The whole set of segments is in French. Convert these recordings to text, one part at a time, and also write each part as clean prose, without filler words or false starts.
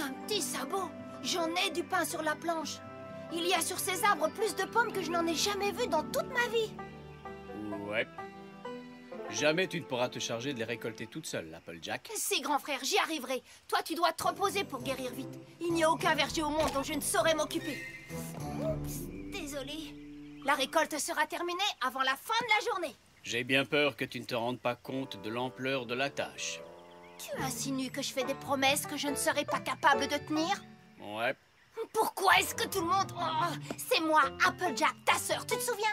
un petit sabot. J'en ai du pain sur la planche. Il y a sur ces arbres plus de pommes que je n'en ai jamais vu dans toute ma vie. Ouais. Jamais tu ne pourras te charger de les récolter toute seule, Applejack. Si, grand frère, j'y arriverai. Toi, tu dois te reposer pour guérir vite. Il n'y a aucun verger au monde dont je ne saurais m'occuper. Oups, désolée. La récolte sera terminée avant la fin de la journée. J'ai bien peur que tu ne te rendes pas compte de l'ampleur de la tâche. Tu insinues que je fais des promesses que je ne serai pas capable de tenir? Ouais. Pourquoi est-ce que tout le monde... Oh, c'est moi, Applejack, ta sœur, tu te souviens?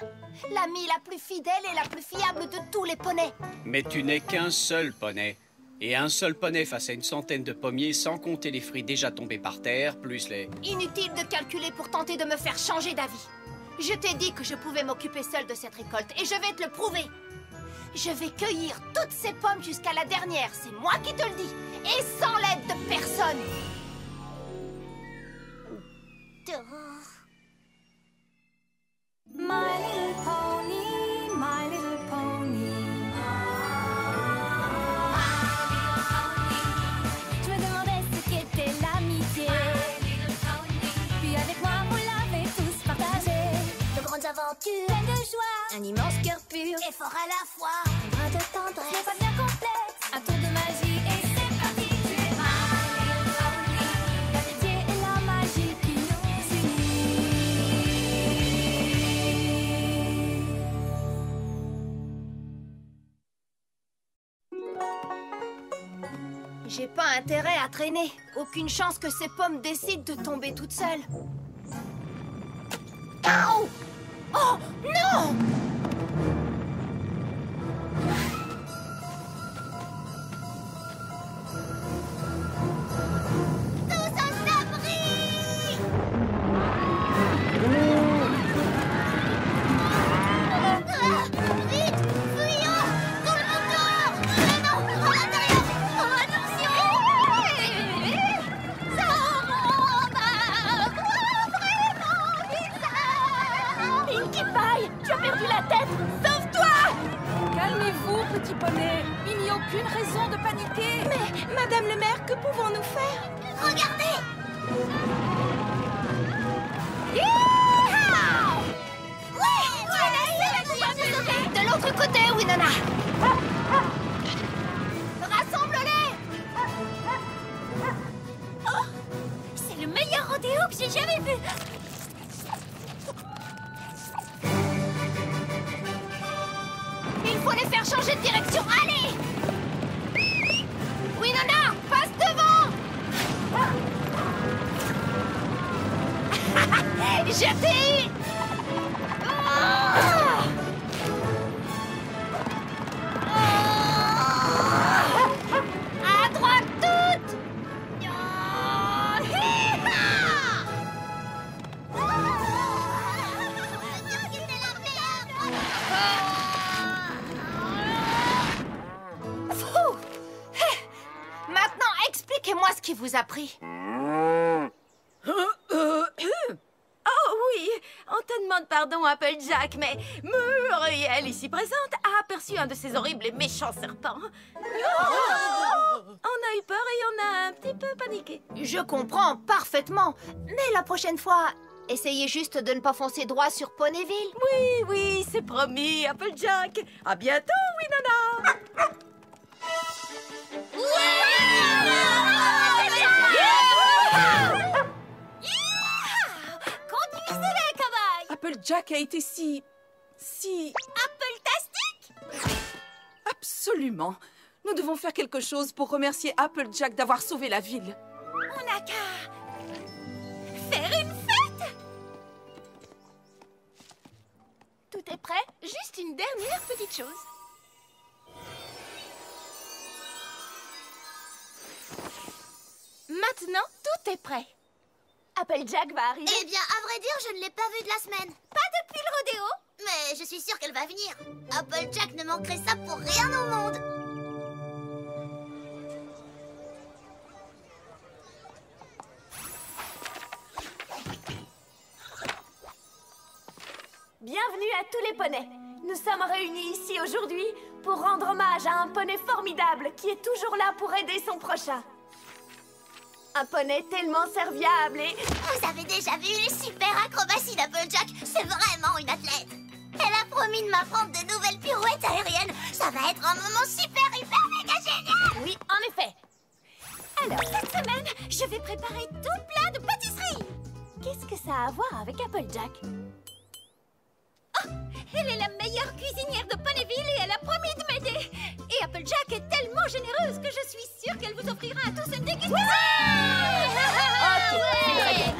L'amie la plus fidèle et la plus fiable de tous les poneys. Mais tu n'es qu'un seul poney. Et un seul poney face à une centaine de pommiers, sans compter les fruits déjà tombés par terre, plus les... Inutile de calculer pour tenter de me faire changer d'avis. Je t'ai dit que je pouvais m'occuper seule de cette récolte, et je vais te le prouver. Je vais cueillir toutes ces pommes jusqu'à la dernière, c'est moi qui te le dis, et sans l'aide de personne. My little pony, my little pony. Je me demandais ce qu'était l'amitié. Puis avec moi, vous l'avez tous partagé. De grandes aventures, pleines de joie, un immense cœur pur et fort à la fois. Un brin de tendresse, n'est pas bien complexe, un tour de magie et c'est parti. Tu es my little pony, l'amitié et la magie qui nous unissent. J'ai pas intérêt à traîner. Aucune chance que ces pommes décident de tomber toutes seules. Ow! Oh, non! Tous à l'abri! Vite! Fuyons! Dans le moteur! Non! À l'intérieur! Attention! Ça remonte! Vraiment bizarre! Pinkie Pie, tu as perdu la tête! Sauve-toi! Calmez-vous, petit poney. Il n'y a aucune raison de paniquer. Mais, Madame le maire, que pouvons-nous faire? Regardez! Yeehaw! Oui! De l'autre côté, Winona! Rassemble-les! Oh! C'est le meilleur rodéo que j'ai jamais vu! Il faut les faire changer de direction! Allez! Winona, passe devant! Je t'ai eu! Ah! À droite toutes! Oh! Hi-ha! Fou! Maintenant, expliquez-moi ce qui vous a pris. Oh oui, on te demande pardon, Applejack, mais Muriel, ici présente, a aperçu un de ces horribles et méchants serpents. On a eu peur et on a un petit peu paniqué. Je comprends parfaitement, mais la prochaine fois, essayez juste de ne pas foncer droit sur Ponyville. Oui, oui, c'est promis, Applejack. À bientôt, Winona. Conduisez-les, cobaye! Applejack a été si... Apple-tastique! Absolument. Nous devons faire quelque chose pour remercier Applejack d'avoir sauvé la ville. On n'a qu'à faire une fête! Tout est prêt? Juste une dernière petite chose. Maintenant, tout est prêt. Applejack va arriver. Eh bien, à vrai dire, je ne l'ai pas vue de la semaine. Pas depuis le rodéo. Mais je suis sûre qu'elle va venir. Applejack ne manquerait ça pour rien au monde. Bienvenue à tous les poneys. Nous sommes réunis ici aujourd'hui pour rendre hommage à un poney formidable qui est toujours là pour aider son prochain. Un poney tellement serviable et... Vous avez déjà vu les super acrobaties d'Applejack? C'est vraiment une athlète. Elle a promis de m'apprendre de nouvelles pirouettes aériennes. Ça va être un moment super, hyper, méga génial. Oui, en effet. Alors, cette semaine, je vais préparer tout plein de pâtisseries. Qu'est-ce que ça a à voir avec Applejack? Oh, elle est la meilleure cuisinière de Ponyville et elle a promis de m'aider. Et Applejack est tellement généreuse que je suis sûre qu'elle vous offrira à tous une dégustation. Ok, c'est très bien.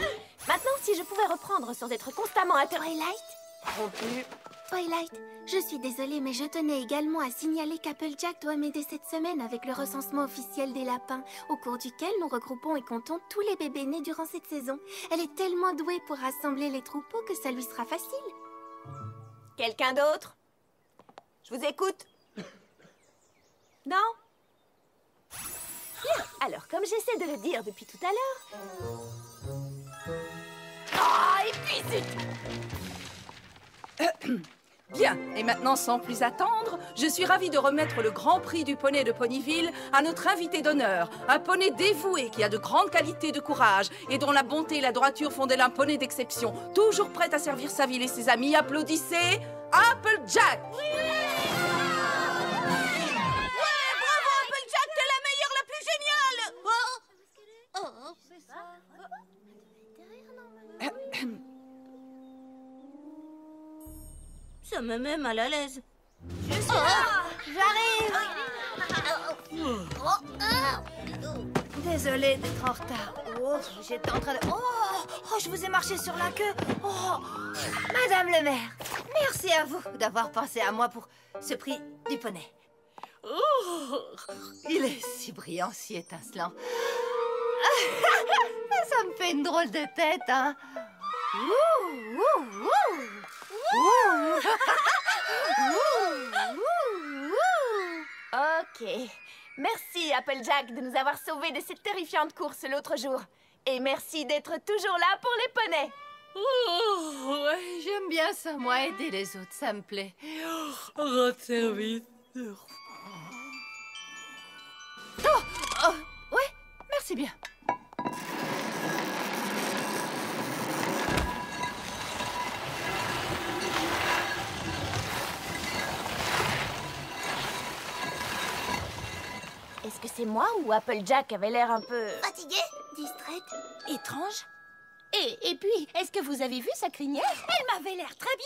Maintenant, si je pouvais reprendre sans être constamment Twilight? interrompue. Twilight, je suis désolée, mais je tenais également à signaler qu'Applejack doit m'aider cette semaine avec le recensement officiel des lapins, au cours duquel nous regroupons et comptons tous les bébés nés durant cette saison. Elle est tellement douée pour rassembler les troupeaux que ça lui sera facile. Quelqu'un d'autre? Je vous écoute. Non? Bien, alors comme j'essaie de le dire depuis tout à l'heure... Ah, et puis zut! Bien, et maintenant, sans plus attendre, je suis ravie de remettre le grand prix du poney de Ponyville à notre invité d'honneur, un poney dévoué qui a de grandes qualités de courage et dont la bonté et la droiture font d'elle un poney d'exception, toujours prêt à servir sa ville et ses amis. Applaudissez Applejack! Oui! Ouais, bravo Applejack, t'es la meilleure, la plus géniale! Ça me met mal à l'aise. Je suis là. J'arrive. Désolée d'être en retard. Oh, j'étais en train de... Oh, je vous ai marché sur la queue. Oh, Madame le maire, merci à vous d'avoir pensé à moi pour ce prix du poney. Oh, il est si brillant, si étincelant. Ça me fait une drôle de tête, hein. Ok. Merci, Applejack, de nous avoir sauvés de cette terrifiante course l'autre jour. Et merci d'être toujours là pour les poneys. Oh, ouais, j'aime bien ça, moi, aider les autres, ça me plaît. Rendre service. Ouais, merci bien. Est-ce que c'est moi ou Applejack avait l'air un peu... Fatiguée? Distraite? étrange? Et puis, est-ce que vous avez vu sa crinière? Elle m'avait l'air très bien.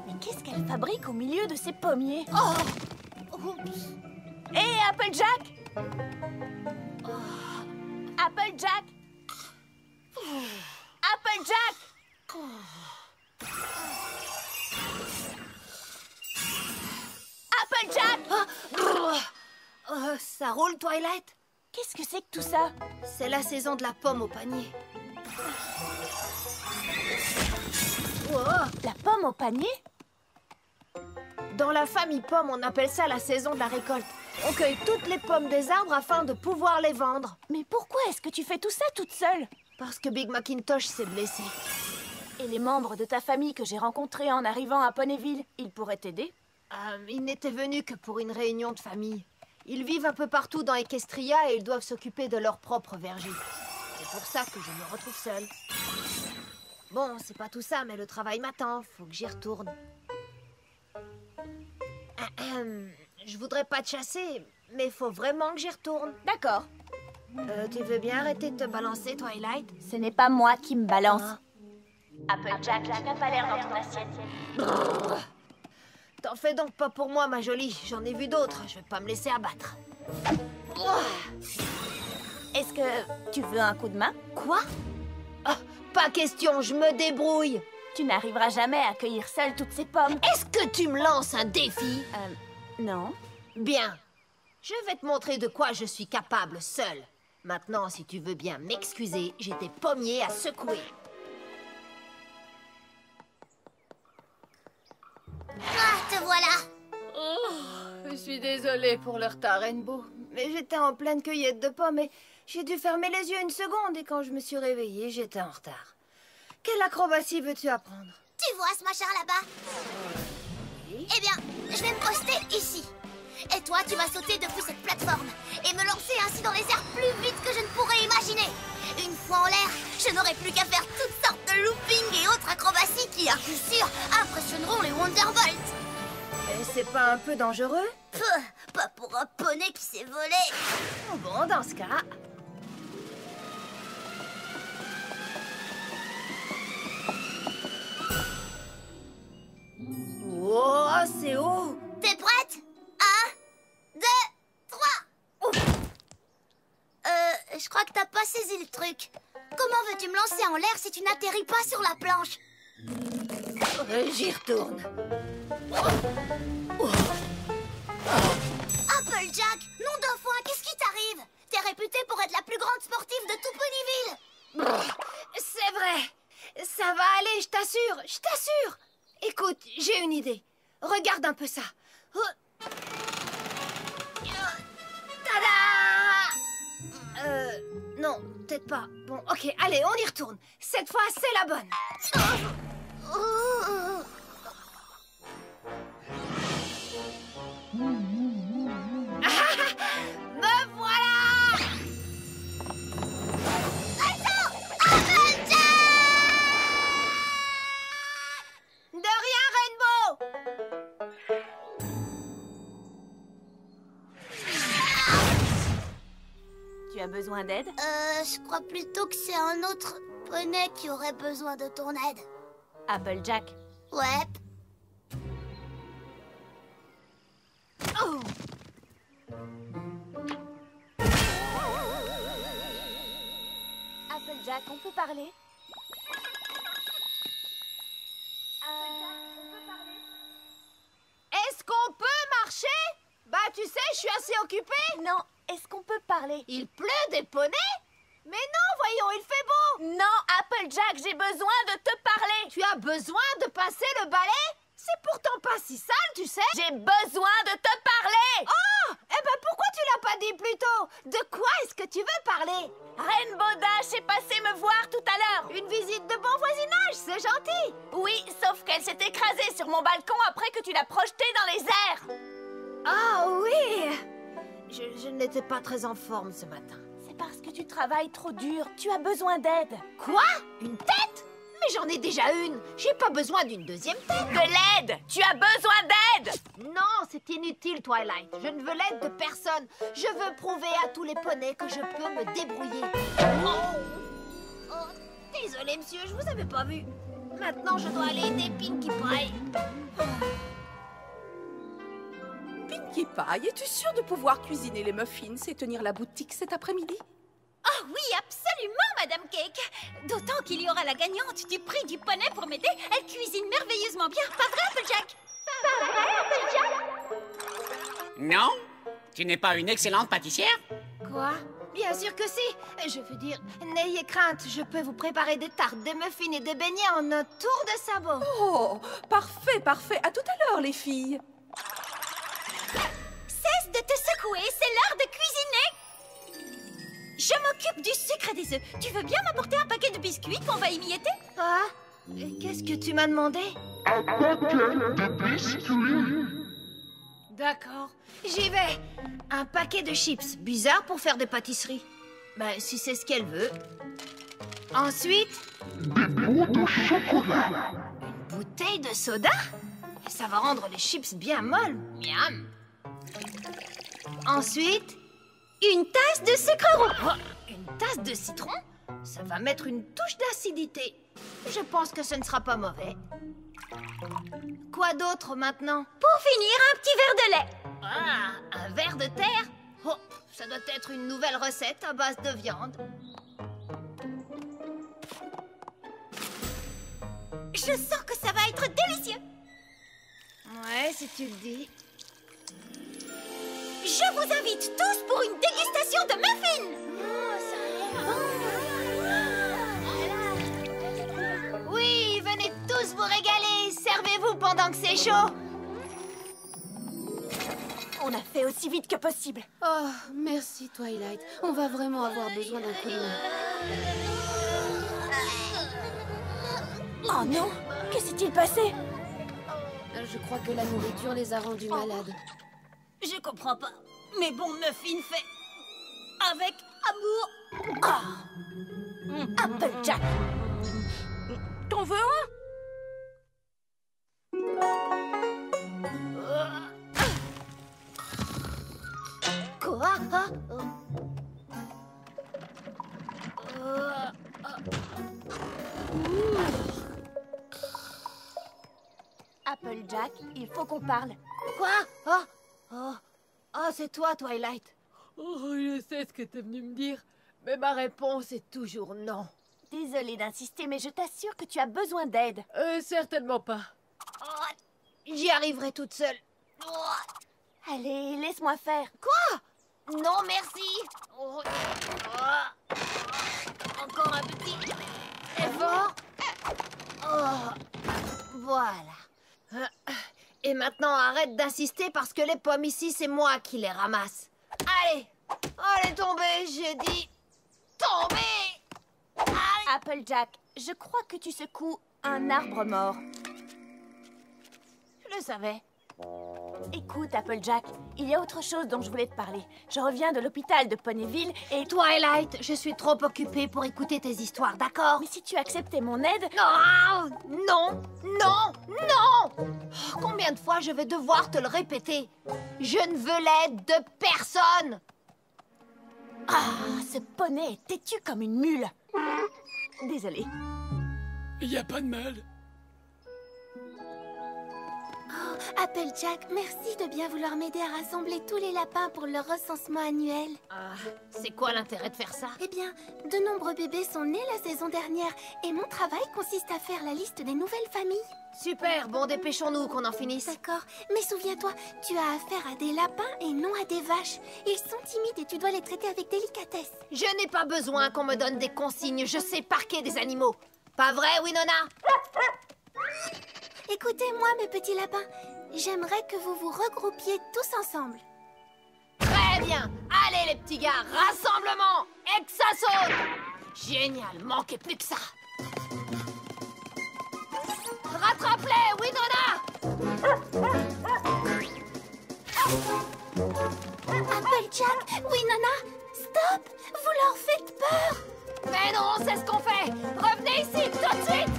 Mais qu'est-ce qu'elle fabrique au milieu de ces pommiers? Hé, Applejack! Applejack! Applejack! Applejack! Ça roule, Twilight? Qu'est-ce que c'est que tout ça? C'est la saison de la pomme au panier. La pomme au panier? Dans la famille pomme, on appelle ça la saison de la récolte. On cueille toutes les pommes des arbres afin de pouvoir les vendre. Mais pourquoi est-ce que tu fais tout ça toute seule? Parce que Big Macintosh s'est blessé. Et les membres de ta famille que j'ai rencontrés en arrivant à Ponyville, ils pourraient t'aider? Ils n'étaient venus que pour une réunion de famille. Ils vivent un peu partout dans Equestria et ils doivent s'occuper de leur propre verger. C'est pour ça que je me retrouve seule. Bon, c'est pas tout ça, mais le travail m'attend. Faut que j'y retourne. Je voudrais pas te chasser, mais faut vraiment que j'y retourne. D'accord. Tu veux bien arrêter de te balancer, Twilight? Ce n'est pas moi qui me balance. Ah. Applejack, tu n'as pas l'air dans ton assiette. T'en fais donc pas pour moi, ma jolie. J'en ai vu d'autres. Je vais pas me laisser abattre. Est-ce que tu veux un coup de main? Quoi? Pas question, je me débrouille. Tu n'arriveras jamais à cueillir seule toutes ces pommes. Est-ce que tu me lances un défi? Non. Bien. Je vais te montrer de quoi je suis capable seule. Maintenant, si tu veux bien m'excuser, j'ai des pommiers à secouer. Ah, te voilà. suis désolée pour le retard, Rainbow. Mais j'étais en pleine cueillette de pommes et j'ai dû fermer les yeux une seconde. Et quand je me suis réveillée, j'étais en retard. Quelle acrobatie veux-tu apprendre? Tu vois ce machin là-bas? Oui. Eh bien, je vais me poster ici. Et toi, tu vas sauter depuis cette plateforme et me lancer ainsi dans les airs plus vite que je ne pourrais imaginer. Une fois en l'air, je n'aurai plus qu'à faire toutes sortes de loopings et autres acrobaties qui, à coup sûr, impressionneront les Wonderbolts. Et c'est pas un peu dangereux? Pas pour un poney qui s'est volé. Bon, dans ce cas... Wow, c'est haut! T'es prête? 1, 2, 3. Ouf. Je crois que t'as pas saisi le truc. Comment veux-tu me lancer en l'air si tu n'atterris pas sur la planche? J'y retourne. Applejack, nom d'un foin, qu'est-ce qui t'arrive? T'es réputée pour être la plus grande sportive de tout Ponyville. C'est vrai. Ça va aller, je t'assure, je t'assure. Écoute, j'ai une idée. Regarde un peu ça. Tada! Non, peut-être pas. Bon, ok, allez, on y retourne. Cette fois, c'est la bonne. Me voilà! De rien, Rainbow! Tu as besoin d'aide? Je crois plutôt que c'est un autre poney qui aurait besoin de ton aide. Applejack. Ouais. Oh! Applejack, on peut parler? Est-ce qu'on peut marcher? Bah, tu sais, je suis assez occupée. Non, est-ce qu'on peut parler? Il pleut des poneys? Mais non, voyons, il fait beau. Non, Applejack, j'ai besoin de te parler. Tu as besoin de passer le balai? C'est pourtant pas si sale, tu sais. J'ai besoin de te parler. Oh! Eh ben, pourquoi tu l'as pas dit plus tôt? De quoi est-ce que tu veux parler? Rainbow Dash est passée me voir tout à l'heure. Une visite de bon voisinage, c'est gentil. Oui, sauf qu'elle s'est écrasée sur mon balcon après que tu l'as projetée dans les airs. Ah oui! Je n'étais pas très en forme ce matin. C'est parce que tu travailles trop dur. Tu as besoin d'aide. Quoi? Une tête? Mais j'en ai déjà une. J'ai pas besoin d'une deuxième tête. De l'aide. Tu as besoin d'aide. Non, c'est inutile, Twilight. Je ne veux l'aide de personne. Je veux prouver à tous les poneys que je peux me débrouiller. Oh, désolé, monsieur, je vous avais pas vu. Maintenant, je dois aller aider Pinkie Pie. Pinkie Pie, es-tu sûre de pouvoir cuisiner les muffins et tenir la boutique cet après-midi? Oh oui, absolument, Madame Cake. D'autant qu'il y aura la gagnante du prix du poney pour m'aider. Elle cuisine merveilleusement bien. Pas vrai, Applejack? Non? Tu n'es pas une excellente pâtissière? Quoi? Bien sûr que si. Je veux dire, n'ayez crainte, je peux vous préparer des tartes, des muffins et des beignets en un tour de sabot. Oh, parfait, parfait. À tout à l'heure, les filles. Cesse de te secouer, c'est l'heure de cuisiner. Je m'occupe du sucre et des œufs. Tu veux bien m'apporter un paquet de biscuits qu'on va y mietter? Ah? Et qu'est-ce que tu m'as demandé? Un paquet de biscuits. D'accord, j'y vais. Un paquet de chips, bizarre pour faire des pâtisseries. Ben, si c'est ce qu'elle veut. Ensuite, Des bouts de chocolat. une bouteille de soda? Ça va rendre les chips bien molles. Miam. Ensuite, une tasse de sucre roux. Oh, une tasse de citron? Ça va mettre une touche d'acidité. Je pense que ce ne sera pas mauvais. Quoi d'autre maintenant? Pour finir, un petit verre de lait. Ah, un verre de terre? Oh, ça doit être une nouvelle recette à base de viande. Je sens que ça va être délicieux. Ouais, si tu le dis. Je vous invite tous pour une dégustation de muffins. Oui, venez tous vous régaler. Servez-vous pendant que c'est chaud. On a fait aussi vite que possible. Oh, merci Twilight. On va vraiment avoir besoin d'un coup de main. Oh non! Que s'est-il passé? Je crois que la nourriture les a rendus malades. Je comprends pas. Mais bon, Muffin fait... avec amour. Applejack! T'en veux un? Quoi? Applejack, il faut qu'on parle. Quoi? Oh, c'est toi, Twilight. Oh, je sais ce que t'es venu me dire, mais ma réponse est toujours non. Désolée d'insister, mais je t'assure que tu as besoin d'aide. Certainement pas. J'y arriverai toute seule. Allez, laisse-moi faire. Quoi? Non, merci. Encore un petit effort. Voilà. Et maintenant, arrête d'insister parce que les pommes ici, c'est moi qui les ramasse. Allez, tombez, j'ai dit. Tombez. Applejack, je crois que tu secoues un arbre mort. Je le savais. Écoute, Applejack, il y a autre chose dont je voulais te parler. Je reviens de l'hôpital de Ponyville et... Twilight, je suis trop occupée pour écouter tes histoires, d'accord? Mais si tu acceptais mon aide... Non! Combien de fois je vais devoir te le répéter? Je ne veux l'aide de personne! Ce poney est têtu comme une mule. Désolée. Y a pas de mal. Applejack, merci de bien vouloir m'aider à rassembler tous les lapins pour le recensement annuel. C'est quoi l'intérêt de faire ça? Eh bien, de nombreux bébés sont nés la saison dernière et mon travail consiste à faire la liste des nouvelles familles. Super, bon, dépêchons-nous qu'on en finisse. D'accord, mais souviens-toi, tu as affaire à des lapins et non à des vaches. Ils sont timides et tu dois les traiter avec délicatesse. Je n'ai pas besoin qu'on me donne des consignes, je sais parquer des animaux. Pas vrai, Winona? Écoutez-moi, mes petits lapins. J'aimerais que vous vous regroupiez tous ensemble. Très bien. Allez, les petits gars, rassemblement et que ça saute. Génial, manquez plus que ça. Rattrape-les, Winona. Applejack, Winona, stop. Vous leur faites peur. Mais non, c'est ce qu'on fait. Revenez ici, tout de suite.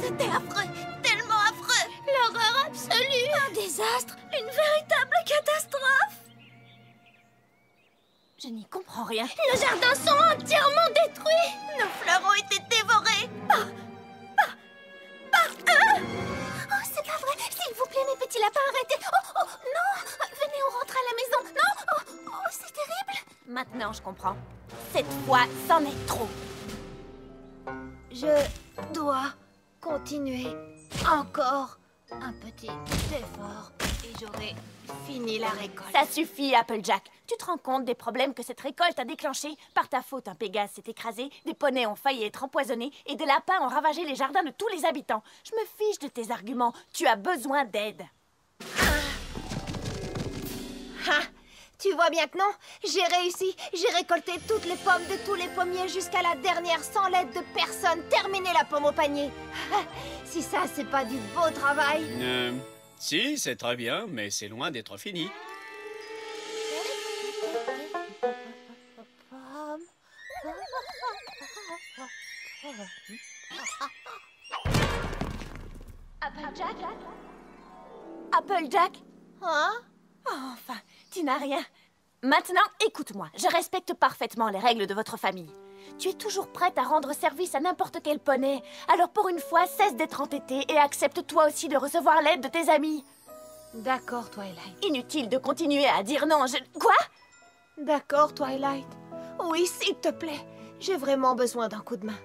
C'était affreux, tellement affreux. L'horreur absolue. Un désastre, une véritable catastrophe. Je n'y comprends rien. Nos jardins sont entièrement détruits. Nos fleurs ont été dévorés. Oh, c'est pas vrai. S'il vous plaît, mes petits lapins, arrêtez. Oh, non. Venez, on rentre à la maison. Non. Oh, c'est terrible. Maintenant, je comprends. Cette fois, c'en est trop. Je dois continuer encore un petit effort et j'aurai fini la récolte. Ça suffit, Applejack. Tu te rends compte des problèmes que cette récolte a déclenchés? Par ta faute, un Pégase s'est écrasé, des poneys ont failli être empoisonnés et des lapins ont ravagé les jardins de tous les habitants. Je me fiche de tes arguments. Tu as besoin d'aide. Tu vois bien que non? J'ai réussi. J'ai récolté toutes les pommes de tous les pommiers jusqu'à la dernière sans l'aide de personne. Terminé la pomme au panier. Si ça, c'est pas du beau travail. Si, c'est très bien, mais c'est loin d'être fini. Applejack? Applejack? Hein? Oh, enfin, tu n'as rien. Maintenant, écoute-moi. Je respecte parfaitement les règles de votre famille. Tu es toujours prête à rendre service à n'importe quel poney. Alors pour une fois, cesse d'être entêtée et accepte toi aussi de recevoir l'aide de tes amis. D'accord, Twilight. Inutile de continuer à dire non, Quoi? D'accord, Twilight. Oui, s'il te plaît. J'ai vraiment besoin d'un coup de main.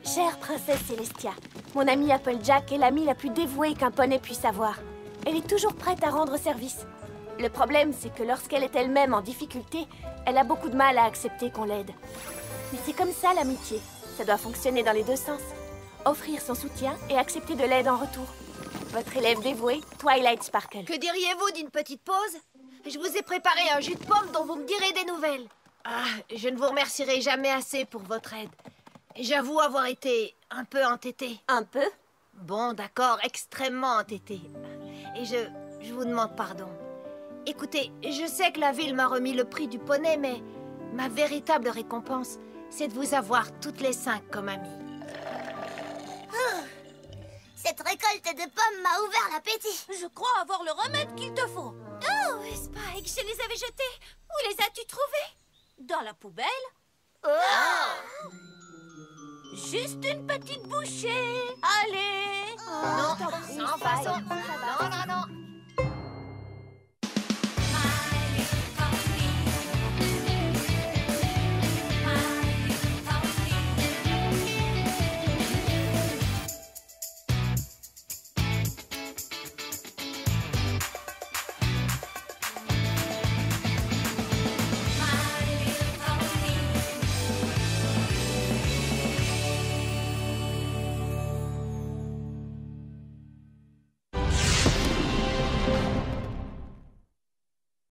Chère princesse Célestia, mon amie Applejack est l'amie la plus dévouée qu'un poney puisse avoir. Elle est toujours prête à rendre service. Le problème, c'est que lorsqu'elle est elle-même en difficulté, elle a beaucoup de mal à accepter qu'on l'aide. Mais c'est comme ça l'amitié. Ça doit fonctionner dans les deux sens. Offrir son soutien et accepter de l'aide en retour. Votre élève dévouée, Twilight Sparkle. Que diriez-vous d'une petite pause? Je vous ai préparé un jus de pomme dont vous me direz des nouvelles. Ah, je ne vous remercierai jamais assez pour votre aide. J'avoue avoir été un peu entêtée. Un peu? Bon, d'accord, extrêmement entêtée. Et je vous demande pardon. Écoutez, je sais que la ville m'a remis le prix du poney, mais ma véritable récompense, c'est de vous avoir toutes les 5 comme amies. Cette récolte de pommes m'a ouvert l'appétit. Je crois avoir le remède qu'il te faut. Oh, Spike, je les avais jetés. Où les as-tu trouvés? Dans la poubelle? Juste une petite bouchée. Allez. Non, sans façon. Non, non, non.